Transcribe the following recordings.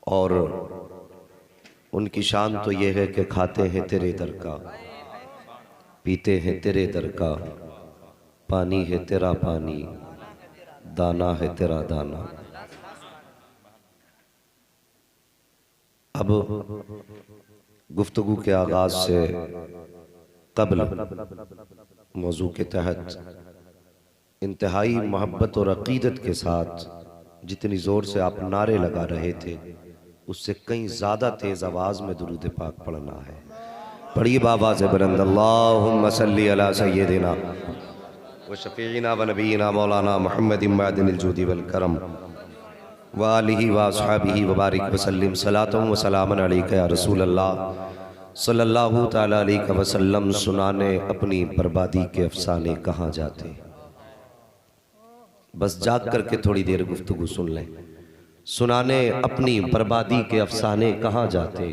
और उनकी शान तो ये है कि खाते हैं तेरे दर का, पीते हैं तेरे दर का, पानी है तेरा पानी, दाना है तेरा दाना। अब गुफ्तगू के आगाज से कब्ल मौजू के तहत इंतहाई मोहब्बत और अकीदत के साथ जितनी ज़ोर से आप नारे लगा रहे थे उससे कहीं ज़्यादा तेज़ आवाज़ में दुरूद पाक पढ़ना है। पढ़िए बाबाज़ बुलंद, अल्लाहुम्मा सल्ली अला सय्यदिना व शफीना व नबीना मौलाना मुहम्मदिन मअदिनिल जूदी वल करम व आलिहि व अस्हाबिहि व बारिक व सल्लिम सलातुम व सलामन अलैका या रसूल अल्लाह सल्लल्लाहु तआला अलैहि वसल्लम। सुनाने अपनी बर्बादी के अफसाने कहाँ जाते। बस जाग करके थोड़ी देर गुफ्तगू सुन लें। सुनाने अपनी बर्बादी के अफसाने कहाँ जाते,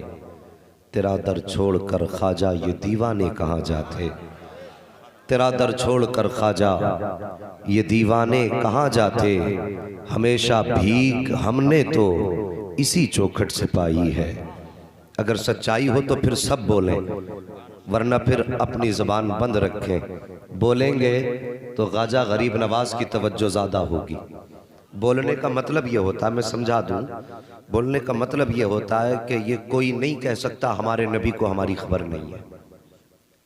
तेरा दर छोड़ कर ख्वाजा ये दीवाने कहाँ जाते। तेरा दर छोड़ कर ख्वाजा ये दीवाने कहाँ जाते, हमेशा भीख हमने तो इसी चौखट से पाई है। अगर सच्चाई हो तो फिर सब बोलें, वरना फिर अपनी ज़बान बंद रखें। बोलेंगे तो ख्वाजा गरीब नवाज की तवज्जो ज़्यादा होगी। बोलने का मतलब ये होता है, मैं समझा दूं, बोलने का मतलब ये होता है कि ये कोई नहीं कह सकता हमारे नबी को हमारी खबर नहीं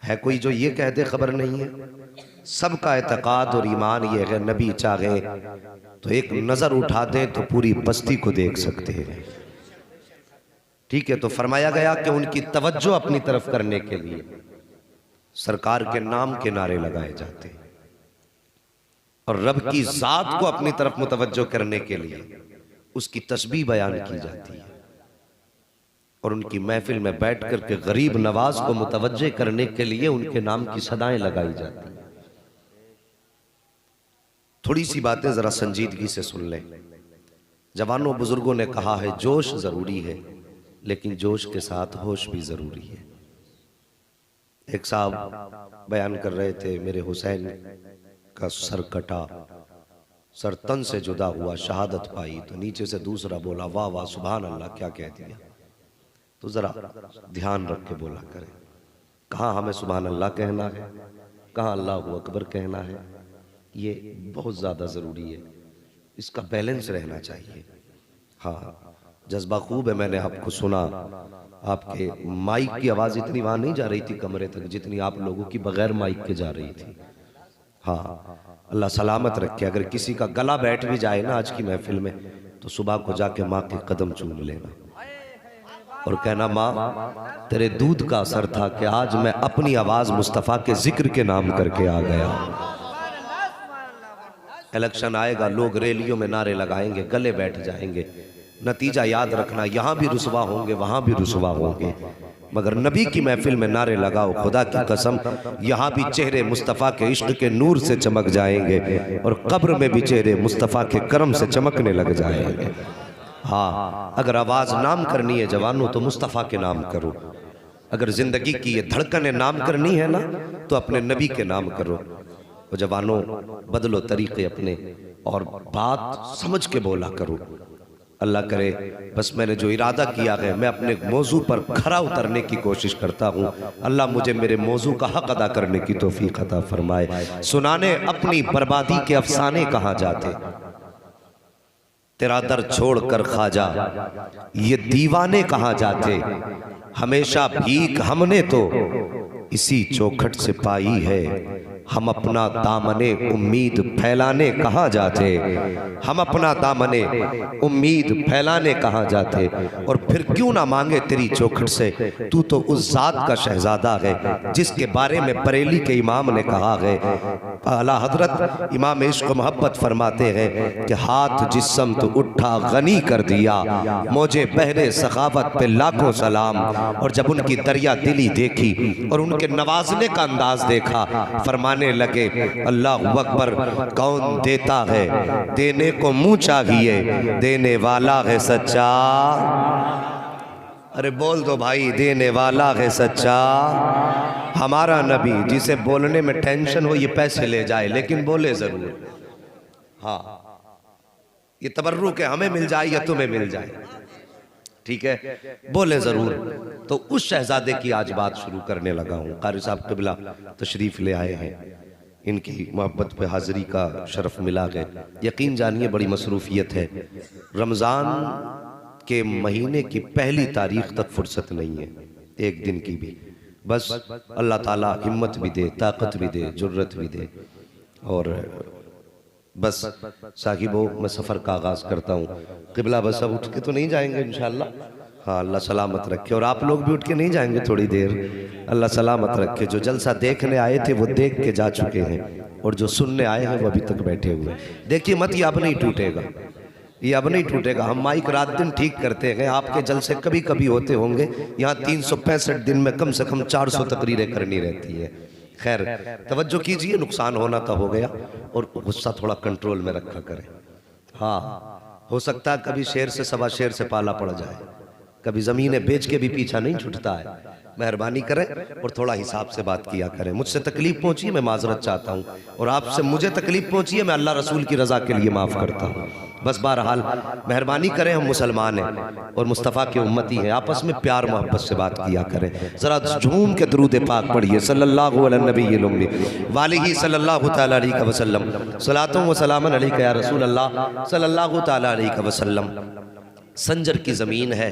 है कोई जो ये कह दे खबर नहीं है। सबका एतकाद और ईमान ये है, नबी चाहे तो एक नज़र उठा दें तो पूरी बस्ती को देख सकते हैं। ठीक है, तो फरमाया गया कि उनकी तवज्जो अपनी तरफ करने के लिए सरकार के नाम के नारे लगाए जाते हैं और रब की जात को अपनी तरफ मुतवज्जो करने के लिए उसकी तस्बीह बयान की जाती है और उनकी महफिल में बैठ करके गरीब नवाज को मुतवज्जे करने के लिए उनके नाम की सदाएं लगाई जाती हैं। थोड़ी सी बातें जरा संजीदगी से सुन लें। जवानों बुजुर्गों ने कहा है जोश जरूरी है, लेकिन जोश के साथ होश भी जरूरी है। एक साहब बयान कर रहे थे, मेरे हुसैन का सर कटा, सर तन से जुदा हुआ, शहादत पाई। तो नीचे से दूसरा बोला वाह वाह सुभान अल्लाह, क्या कह दिया। तो जरा ध्यान रख के बोला करें, कहाँ हमें सुभान अल्लाह कहना है, कहाँ अल्लाहु अकबर कहना है। ये बहुत ज़्यादा ज़रूरी है, इसका बैलेंस रहना चाहिए। हाँ, जज्बा खूब है। मैंने आपको सुना, आपके माइक की आवाज़ इतनी वहाँ नहीं जा रही थी कमरे तक जितनी आप लोगों की बगैर माइक के जा रही थी। हाँ, अल्लाह सलामत रखे। अगर किसी का गला बैठ भी जाए ना आज की महफिल में, तो सुबह को जाके माँ के कदम चूम लेना और कहना माँ तेरे दूध का असर था कि आज मैं अपनी आवाज़ मुस्तफ़ा के जिक्र के नाम करके आ गया। इलेक्शन आएगा, लोग रैलियों में नारे लगाएंगे, गले बैठ जाएंगे। नतीजा याद रखना, यहाँ भी रुसवा होंगे, वहाँ भी रुसवा होंगे, मगर नबी की महफिल में नारे लगाओ, खुदा की कसम यहाँ भी चेहरे मुस्तफ़ा के इश्क के नूर से चमक जाएंगे और कब्र में भी चेहरे मुस्तफ़ा के करम से चमकने लग जाएंगे। हाँ, अगर आवाज़ नाम करनी है जवानों तो मुस्तफ़ा के नाम करो। अगर ज़िंदगी की ये धड़कने नाम करनी है ना तो अपने नबी के नाम करो। तो जवानों बदलो तरीक़े अपने और बात समझ के बोला करो। अल्लाह करे, बस मैंने जो इरादा किया है मैं अपने मौजू पर खरा उतरने की कोशिश करता हूँ। अल्लाह मुझे मेरे मौजू का हक अदा करने की तौफीक अता फरमाए। सुनाने अपनी बर्बादी के अफसाने कहाँ जाते, तेरा दर छोड़ कर ख्वाजा ये दीवाने कहाँ जाते, हमेशा भीख हमने तो इसी चौखट से पाई है। हम अपना दामने उम्मीद फैलाने कहाँ जाते, हम अपना दामने उम्मीद फैलाने कहाँ जाते। और फिर क्यों ना मांगे तेरी चौखट से, तू तो उस जात का शहजादा है जिसके बारे में बरेली के इमाम ने कहा है। आला हजरत इमाम इश्क मोहब्बत फरमाते हैं कि हाथ जिस्म तो उठा गनी कर दिया, मौजे बहरे सखावत पे लाखों सलाम। और जब उनकी दरिया दिली देखी और उनके नवाजने का अंदाज देखा, फरमाने लगे अल्लाह अकबर, कौन देता है देने को मुंह चाहिए, देने वाला है सच्चा। अरे बोल दो भाई, देने वाला है सच्चा हमारा नबी, जिसे बोलने में टेंशन हो ये पैसे ले जाए लेकिन बोले जरूर। हाँ, ये तबर्रुक है, हमें मिल जाए या तुम्हें मिल जाए। ठीक है, बोले जरूर। तो उस शहजादे की आज बात शुरू करने लगा हूँ। कारी साहब क़िबला तशरीफ ले आए हैं, इनकी मोहब्बत पे हाजिरी का शरफ मिला है। यकीन जानिए बड़ी मसरूफियत है। रमज़ान के महीने की पहली तारीख तक फुर्सत नहीं है, एक दिन की भी। बस अल्लाह ताला हिम्मत भी दे, ताकत भी दे, जुर्रत भी दे। और बस साहिबो मैं सफ़र का आगाज़ करता हूँ। क़िबला बस अब उठ के तो नहीं जाएंगे इंशाअल्लाह? हाँ, अल्लाह सलामत रखे। और आप लोग भी उठ के नहीं जाएंगे थोड़ी देर? अल्लाह सलामत रखे। जो जलसा देखने आए थे वो देख के जा चुके हैं, और जो सुनने आए हैं वो अभी तक बैठे हुए हैं। देखिए मत, ये अब नहीं टूटेगा, ये अब नहीं टूटेगा। हम माइक रात दिन ठीक करते हैं, आपके जलसे कभी कभी होते होंगे। यहाँ 365 दिन में कम से कम 400 तकरीरें करनी रहती है। खैर तवज्जो कीजिए, नुकसान होना तो हो गया, और गुस्सा थोड़ा कंट्रोल में रखा करें। हाँ, हो सकता है कभी शेर से सवा शेर से पाला पड़ जाए, कभी ज़मीनें बेच के भी पीछा नहीं छूटता है। मेहरबानी करें और थोड़ा हिसाब से बात किया करें। मुझसे तकलीफ पहुंची, मैं माजरत चाहता हूं, और आपसे मुझे तकलीफ पहुंची है, मैं अल्लाह रसूल की रज़ा के लिए माफ़ करता हूं। बस बहरहाल मेहरबानी करें, हम मुसलमान हैं और मुस्तफ़ा के उम्मती हैं, आपस में प्यार मोहब्बत से बात किया करें। ज़रा झूम के दरूद पाक पढ़िए, सल्लल्लाहु अलैहि नबी लुम्मी वालिही सल्लल्लाहु तआला अलैहि वसल्लम, सलातुन व सलामुन अलैका या रसूल अल्लाह सल्लल्लाहु तआला अलैहि वसल्लम। संजर की ज़मीन है,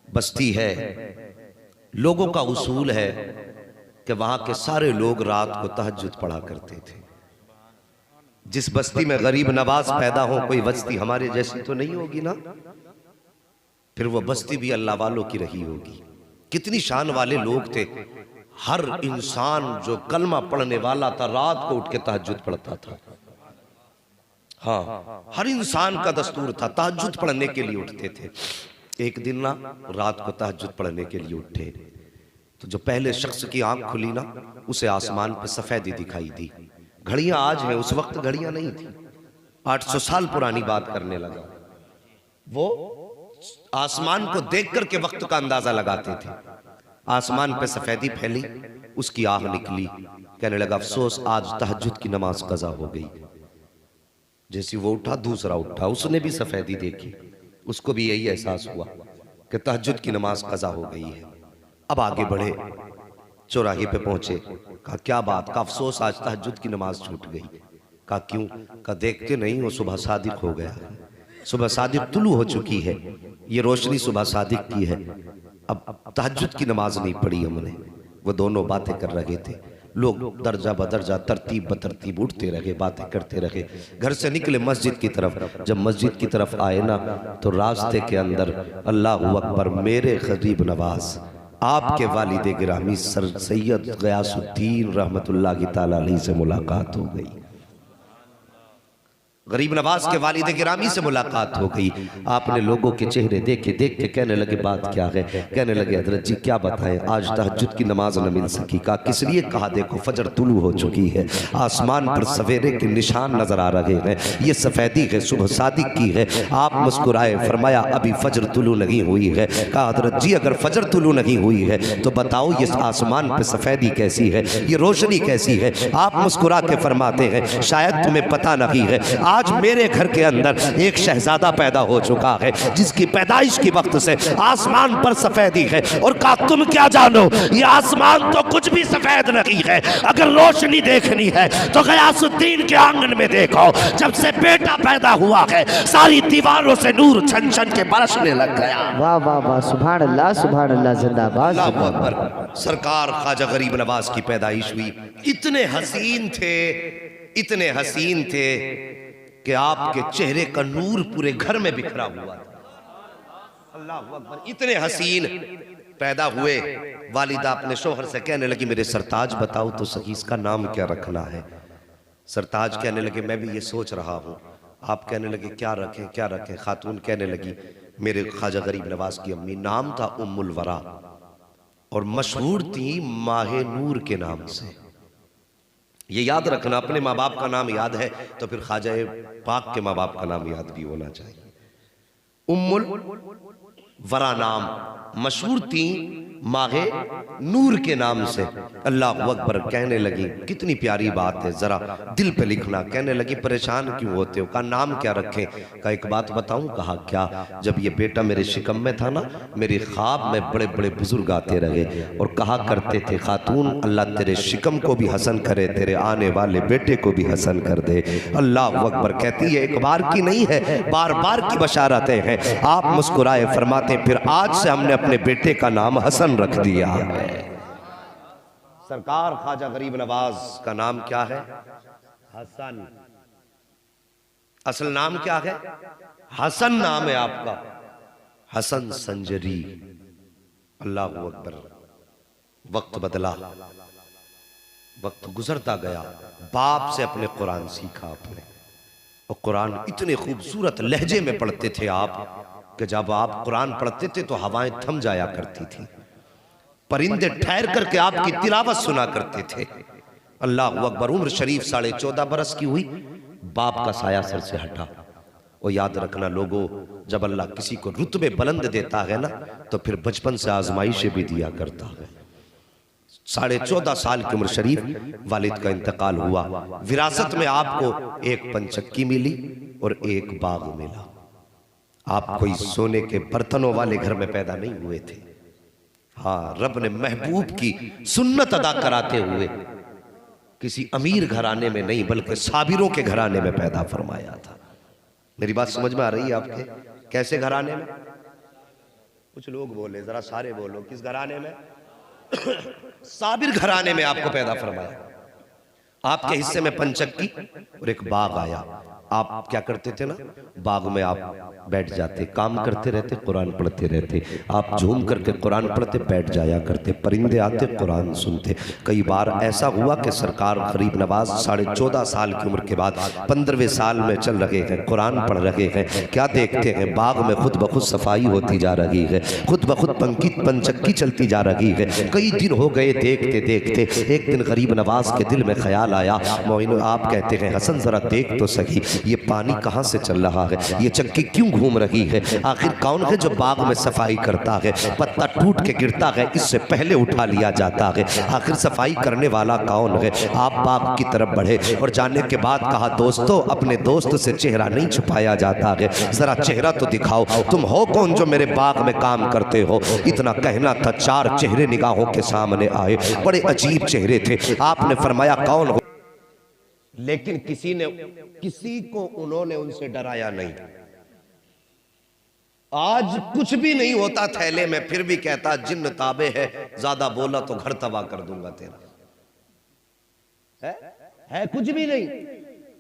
बस्ती है, लोगों का उसूल है कि वहां के सारे लोग रात को तहज्जुद पढ़ा करते थे। जिस बस्ती में गरीब नवाज पैदा हो, कोई बस्ती हमारे जैसी तो नहीं होगी ना, फिर वो बस्ती भी अल्लाह वालों की रही होगी। कितनी शान वाले लोग थे। हर इंसान जो कलमा पढ़ने वाला था रात को उठ के तहज्जुद पढ़ता था। हाँ, हर इंसान का दस्तूर था, तहज्जुद पढ़ने के लिए उठते थे। एक दिन ना रात को तहज्जुद पढ़ने के लिए उठे, तो जो पहले शख्स की आंख खुली ना, उसे आसमान पे सफेदी दिखाई दी। घड़ियां आज हैं, उस वक्त घड़ियां नहीं थी। 800 साल पुरानी बात करने लगा। वो आसमान को देख करके वक्त का अंदाजा लगाते थे। आसमान पे सफेदी फैली, उसकी आह निकली, कहने लगा अफसोस आज तहज्जुद की नमाज कज़ा हो गई। जैसे वो उठा, दूसरा उठा, उसने भी सफेदी देखी, उसको भी यही एहसास हुआ कि तहज्जुद की नमाज कज़ा हो गई है। अब आगे बढ़े, चौराहे पे पहुंचे, कहा क्या बात? का अफसोस आज तहज्जुद की नमाज छूट गई। कहा क्यों? का देखते नहीं हो सुबह सादिक हो गया, सुबह सादिक तुलू हो चुकी है, ये रोशनी सुबह सादिक की है। अब तहज्जुद की नमाज नहीं पढ़ी हमने। वो दोनों बातें कर रहे थे। लोग दर्जा बदर्जा तरतीब बतरतीब उठते रहे, बातें करते रहे। घर से निकले मस्जिद की तरफ। जब मस्जिद की तरफ आए ना, तो रास्ते के अंदर अल्लाहु अकबर, मेरे गरीब नवाज आपके वालिद गिरामी सर सैयद गयासुद्दीन रहमतुल्लाहि ताला अलैहि से मुलाकात हो गई। गरीब नवाज के वालिद गिरामी से मुलाकात हो गई। आपने लोगों के चेहरे देखे, देख के कहने लगे बात क्या है? कहने लगे हजरत जी क्या बताएं, आज तहज्जुद की नमाज न मिल सकी। का किस लिए? कहा देखो फजर तुलू हो चुकी है, आसमान पर सवेरे के निशान नजर आ रहे हैं, ये सफेदी है, सुबह सादिक की है। आप मुस्कुराए, फरमाया अभी फजर तुलू नहीं हुई है। कहा हजरत जी अगर फजर तुलू नहीं हुई है तो बताओ ये आसमान पर सफेदी कैसी है, ये रोशनी कैसी है? आप मुस्कुरा के फरमाते हैं शायद तुम्हें पता नहीं है, आज मेरे घर के अंदर एक शहजादा पैदा हो चुका है जिसकी पैदाइश की वक्त से आसमान पर सफेदी है। और कहा तुम क्या जानो, ये आसमान तो कुछ भी सफेद नहीं है। अगर रोशनी देखनी है तो गयासुद्दीन के आंगन में देखो, जब से बेटा पैदा हुआ है सारी दीवारों से नूर छन छन के बरसने लग गया। वाह वाह वाह, सुभान अल्लाह सुभान अल्लाह, जिंदाबाद। सरकार ख्वाजा गरीब नवाज की पैदाइश हुई। इतने हसीन थे, इतने हसीन थे कि आपके चेहरे का नूर पूरे घर में बिखरा हुआ था। अल्लाह अकबर, इतने हसीन पैदा हुए। वालिदा अपने शोहर से कहने लगी मेरे सरताज बताओ तो सही इसका नाम क्या रखना है? सरताज कहने लगे मैं भी ये सोच रहा हूँ। आप कहने लगे क्या रखें क्या रखें? खातून कहने लगी मेरे ख्वाजा गरीब नवाज की अम्मी नाम था उम्मुल वरा और मशहूर थी माहे नूर के नाम से। ये याद रखना, अपने माँ बाप का नाम याद है तो फिर ख्वाजा पाक के माँ बाप का नाम याद भी होना चाहिए। उम्मुल वरा नाम मशहूर थी मागे नूर के नाम से। अल्लाह अकबर कहने लगी कितनी प्यारी बात है, जरा दिल पे लिखना। कहने लगी परेशान क्यों होते हो? कहा नाम क्या रखें? कहा एक बात बताऊं? कहा क्या? जब ये बेटा मेरे शिकम में था ना, मेरे ख्वाब में बड़े बड़े बुजुर्ग आते रहे और कहा करते थे खातून अल्लाह तेरे शिकम को भी हसन करे, तेरे आने वाले बेटे को भी हसन कर दे। अल्लाह अकबर कहती है एक बार की नहीं है, बार बार की बशारतें हैं। आप मुस्कुराए फरमाते फिर आज से हमने अपने बेटे का नाम हसन रख दिया है। सरकार ख्वाजा गरीब नवाज का नाम क्या है? हसन। असल नाम क्या है? हसन नाम है आपका, हसन संजरी। अल्लाह अकबर। वक्त बदला, वक्त गुजरता गया, बाप से अपने कुरान सीखा आपने, और कुरान इतने खूबसूरत लहजे में पढ़ते थे आप कि जब आप कुरान पढ़ते थे तो हवाएं थम जाया करती थी, परिंदे ठहर करके आपकी तिलावत सुना करते थे। अल्लाह अकबर। उम्र शरीफ 14.5 बरस की हुई, बाप का साया सर से हटा। और याद रखना लोगों, जब अल्लाह किसी को रुतबे बुलंद देता है ना, तो फिर बचपन से आजमाइशें भी दिया करता है। 14.5 साल की उम्र शरीफ वालिद का इंतकाल हुआ। विरासत में आपको एक पंचक्की मिली और एक बाग मिला। आप कोई सोने के बर्तनों वाले घर में पैदा नहीं हुए थे। हाँ, रब ने महबूब की सुन्नत अदा कराते हुए किसी अमीर घराने में नहीं बल्कि साबिरों के घराने में पैदा फरमाया था। मेरी बात समझ में आ रही है आपके? कैसे घराने में? कुछ लोग बोले, जरा सारे बोलो, किस घराने में? साबिर घराने में आपको पैदा फरमाया। आपके हिस्से में पंचक्की और एक बाग आया। आप क्या करते थे ना, बाग में आप बैठ जाते, काम करते रहते, कुरान पढ़ते रहते। आप झूम करके कुरान पढ़ते बैठ जाया करते, परिंदे आते कुरान सुनते। कई बार ऐसा हुआ कि सरकार गरीब नवाज 14.5 साल की उम्र के बाद 15वें साल में चल रहे हैं, कुरान पढ़ रहे हैं। क्या देखते हैं? बाग में खुद ब खुद सफाई होती जा रही है, खुद ब खुद पंचक्की चलती जा रही है। कई दिन हो गए देखते देखते। एक दिन गरीब नवाज के दिल में ख्याल आया, मोइनो आप कहते हैं हसन जरा देख तो सही, ये पानी कहां से चल रहा है, ये चक्की क्यों घूम रही है, आखिर कौन है जो बाग में सफाई करता है? पत्ता टूट के गिरता है, इससे पहले उठा लिया जाता है, आखिर सफाई करने वाला कौन है? आप बाग की तरफ बढ़े और जाने के बाद कहा दोस्तों, अपने दोस्त से चेहरा नहीं छुपाया जाता है, जरा चेहरा तो दिखाओ, तुम हो कौन जो मेरे बाग में काम करते हो? इतना कहना था, 4 चेहरे निगाहों के सामने आए, बड़े अजीब चेहरे थे। आपने फरमाया कौन हो? लेकिन किसी को उन्होंने उनसे डराया नहीं। आज कुछ भी नहीं होता थैले में, फिर भी कहता जिन्न ताबे है, ज्यादा बोला तो घर तबाह कर दूंगा तेरा। है कुछ भी नहीं,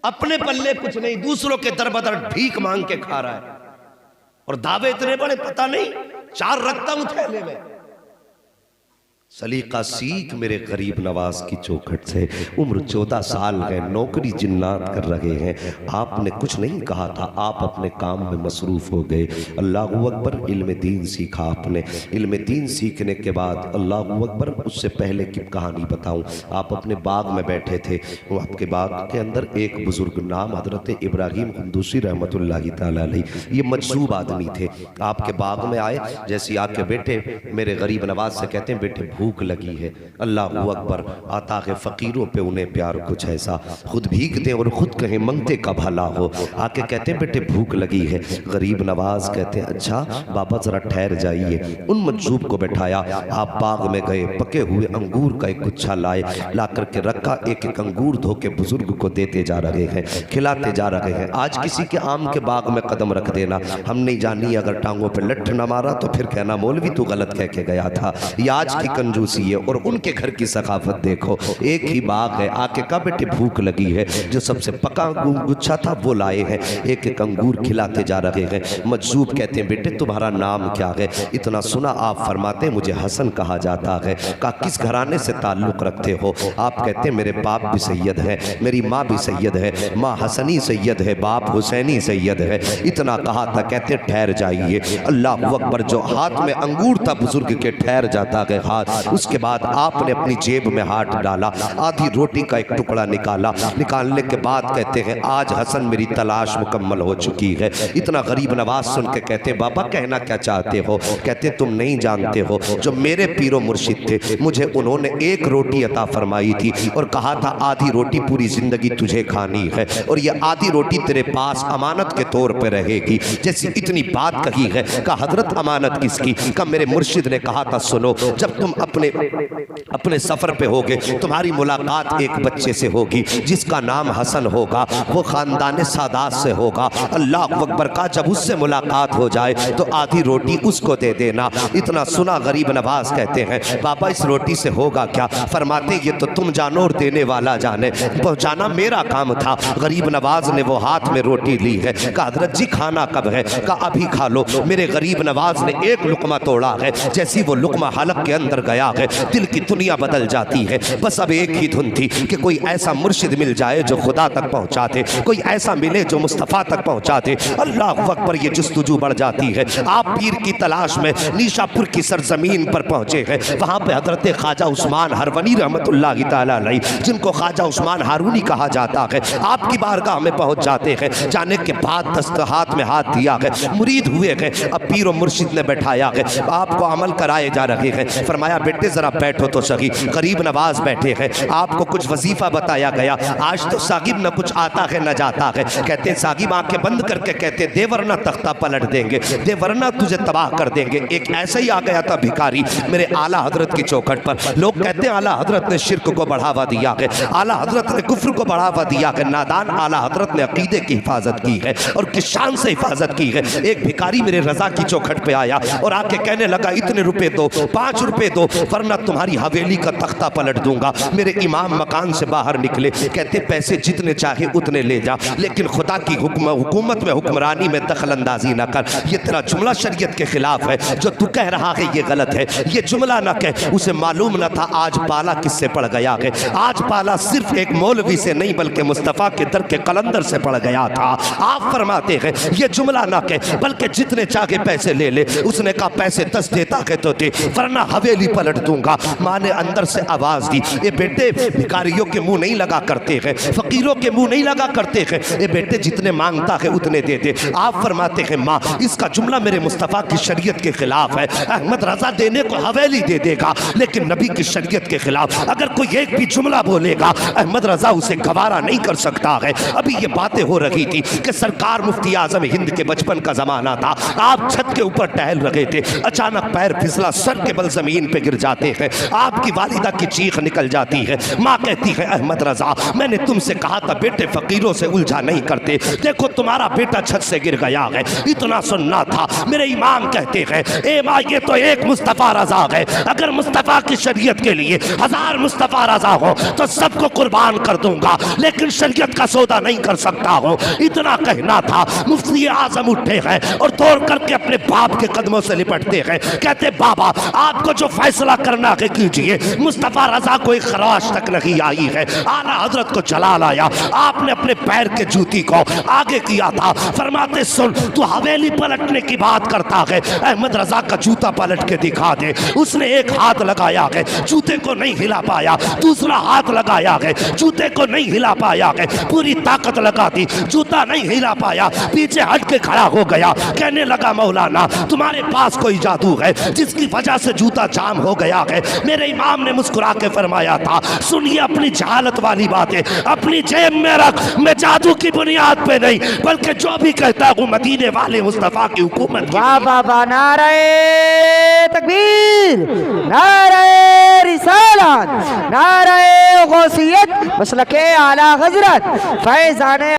अपने पल्ले कुछ नहीं, दूसरों के दर बदर भीख मांग के खा रहा है, और दावे इतने बड़े पता नहीं 4 रखता हूं थैले में। सलीका सीख मेरे गरीब नवाज की चौखट से। उम्र 14 साल है, नौकरी जिन्नात कर रहे हैं। आपने कुछ नहीं कहा था, आप अपने काम में मसरूफ हो गए। अल्लाह अकबर। इल्म दीन सीखा आपने। इल्म दीन सीखने के बाद अल्लाह अकबर, उससे पहले की कहानी बताऊं। आप अपने बाग में बैठे थे, वो आपके बाग के अंदर एक बुजुर्ग नाम हजरत इब्राहिम कुंदूसी रहमतुल्लाहि ताला अलैह, ये मजसूब आदमी थे। आपके बाग में आए, जैसे आके बैठे, मेरे गरीब नवाज से कहते हैं बेटे भूख लगी है। अल्लाह अकबर। आता है फकीरों पे उन्हें प्यार कुछ ऐसा, खुद भीख दें और खुद कहें मंगते का भला हो। आके कहते हैं बेटे भूख लगी है। गरीब नवाज कहते हैं अच्छा बाबा जरा ठहर जाइए। उन मजूब को बैठाया, आप बाग में गए, पके हुए अंगूर का एक गुच्छा लाए, ला करके रखा, एक एक अंगूर धो के बुजुर्ग को देते जा रहे हैं, खिलाते जा रहे हैं। आज किसी के आम के बाग में कदम रख देना, हम नहीं जानी, अगर टांगों पे लठ न मारा तो फिर कहना मौलवी तू गलत कह के गया था। ये आज की कंजूसी है। और उनके घर की सकाफत देखो, एक ही बाग है। आके कहा बेटे भूख लगी है, जो सबसे पका गुच्छा था वो लाए हैं, एक एक अंगूर खिलाते जा रहे हैं। मजूब कहते हैं बेटे तुम्हारा नाम क्या है? इतना सुना आप फरमाते हैं मुझे हसन कहा जाता है। कहा किस घराने से ताल्लुक रखते हो? आप कहते हैं मेरे बाप भी सैयद है, मेरी माँ भी सैयद है, माँ हसनी सैयद है, बाप हुसैनी सैयद है। इतना कहा था, कहते ठहर जाइए। अल्लाह अकबर। जो हाथ में अंगूर था बुजुर्ग के, ठहर जाता है हाथ, उसके बाद आपने अपनी जेब में हाथ डाला, आधी रोटी का एक टुकड़ा निकाला। निकालने के बाद कहते हैं आज हसन मेरी तलाश मुकम्मल हो चुकी है। इतना गरीब नवाज सुन के कहते बाबा कहना क्या चाहते हो? कहते तुम नहीं जानते हो, जो मेरे पीरो मुर्शिद थे मुझे उन्होंने एक रोटी अता फरमाई थी और कहा था आधी रोटी पूरी जिंदगी तुझे खानी है और ये आधी रोटी तेरे पास अमानत के तौर पे रहेगी। जैसी इतनी बात कही है का हजरत अमानत किसकी? का मेरे मुर्शिद ने कहा था सुनो, जब तुम अपने सफर पे होगे तुम्हारी मुलाकात एक बच्चे से होगी जिसका नाम हसन होगा, वो खानदान सादात से होगा। अल्लाह अकबर का जब उससे मुलाकात हो जाए तो आधी रोटी उसको दे देना। इतना सुना गरीब नवाज कहते हैं बाबा इस रोटी से होगा क्या? फरमाते ये तो तुम जानो और देने वाला जाने, पहुंचाना मेरा काम था। गरीब नवाज ने वो हाथ में रोटी ली है, कहा हजरत जी खाना कब है? कहा अभी खा लो। मेरे गरीब नवाज ने एक लुकमा तोड़ा है, जैसी वो लुकमा हलक के अंदर गया है दिल की दुनिया बदल जाती है। बस अब एक ही धुन थी कि कोई ऐसा मुर्शिद मिल जाए जो खुदा तक पहुंचा दे, कोई ऐसा मिले जो मुस्तफ़ा तक पहुंचा दे। अल्लाह अकबर ये जुस्तजू बढ़ जाती है। आप पीर की तलाश में नीशापुर की सरजमीन पर पहुंचे हैं। वहां पे हजरत ख्वाजा उस्मान हरवनी रहमतुल्लाह तआला अलैह, जिनको ख्वाजा उस्मान हारूनी कहा जाता है, आपकी बारगाह में पहुंच जाते हैं। जाने के बाद दस्त हाथ में हाथ दिया है, मुरीद हुए हैं। अब पीर और मुर्शिद ने बैठाया है, आपको अमल कराए जा रहे हैं। फरमाया बेटे जरा बैठो तो सही। गरीब नवाज बैठे हैं, आपको कुछ वजीफा बताया गया। आज तो सागिब न कुछ आता है न जाता है। कहते सागिब आंखें बंद करके कहते दे वरना तख्ता पलट देंगे, दे वरना तुझे तबाह कर देंगे। एक ऐसा ही आ गया था भिखारी मेरे आला हजरत की चौखट पर। लोग कहते हैं आला हजरत ने शिर्क को बढ़ावा दिया है, आला हजरत ने कुफ्र को बढ़ावा दिया है। नादान आला हजरत ने अकीदे की हिफाजत की है और किस शान से हिफाजत की है। एक भिखारी मेरे रजा की चौखट पे आया और आके कहने लगा इतने रुपए दो, 5 रुपए दो वरना तुम्हारी हवेली का तख्ता पलट दूंगा। मेरे इमाम मकान से बाहर निकले, कहते पैसे जितने चाहे उतने ले जा, लेकिन खुदा की हुकूमत में हुक्मरानी में दखल अंदाजी न कर। ये तेरा जुमला शरीयत के खिलाफ है, जो तू कह रहा है ये गलत है। ये जुमला न कह। उसे मालूम न था आज पाला किससे पड़ गया है। आज पाला सिर्फ एक मौलवी से नहीं बल्कि मुस्तफ़ा के दर के कलंदर से पड़ गया था। आप फरमाते हैं ये जुमला ना कह, बल्कि जितने चाहे पैसे ले ले। उसने कहा पैसे 10 देता है तो दे वरना हवेली पलट दूंगा। माँ ने अंदर से आवाज दी ये बेटे भिखारियों के मुंह नहीं लगा करते हैं, फकीरों के मुंह नहीं लगा करते हैं। ये बेटे जितने मांगता है उतने दे दे। आप फरमाते हैं माँ इसका जुमला मेरे मुस्तफ़ा की शरीयत के खिलाफ है। अहमद रजा देने को हवेली दे देगा लेकिन नबी की शरीयत के खिलाफ अगर कोई एक भी जुमला बोलेगा अहमद रजा उसे गवारा नहीं कर सकता है। अभी ये बातें हो रही थी कि सरकार मुफ्ती आजम हिंद के बचपन का जमाना था। आप छत के ऊपर टहल रहे थे, अचानक पैर फिसला, सर के बल जमीन पे गिर जाते हैं। आपकी वालिदा की चीख निकल जाती है। माँ कहती है अहमद रजा मैंने तुमसे कहा था बेटे फकीरों से उलझा नहीं करते, देखो तुम्हारा बेटा छत से गिर गया है। इतना सुनना था। मेरे इमाम कहते हैं ए माँ ये तो एक मुस्तफ़ा रजा है, अगर मुस्तफ़ा की शरीयत के लिए 1000 मुस्तफ़ा रजा हो तो सबको कुर्बान कर दूंगा, लेकिन शरीयत का सौदा नहीं कर सकता हो। इतना कहना था। मुफ्ती आजम उठे हैं और दौड़ करके अपने बाप के कदमों से लिपटते हैं। कहते बाबा आपको जो फैसला करना है कीजिए। मुस्तफ़ा रजा कोई खराश तक नहीं आई है, आला हजरत को जलाल आया। आपने अपने पैर के जूती को आगे किया था। फरमाते सुन तू हवेली पलटने की बात करता है, अहमद रजा का जूता पलट के दिखा दे। उसने एक हाथ लगाया है, जूते को नहीं हिला पाया। दूसरा हाथ लगाया है, जूते को नहीं हिला पाया है। पूरी ताकत लगा दी, जूता नहीं हिला पाया। पीछे हट के खड़ा हो गया, कहने लगा मौलाना तुम्हारे पास कोई जादू है जिसकी वजह से जूता जाम हो गया है। मेरे इमाम ने मुस्कुरा के फरमाया था सुनिए अपनी जहालत वाली बातें अपनी जेब में रख। मैं जादू की बुनियाद पे नहीं बल्कि जो भी कहता हूँ मदीने वाले मुस्तफा की हुकूमत। वाह बाबा नारे तकबीर, नारे रिसालत, नारे गौसियत, मसलके आला हजरत फैजाने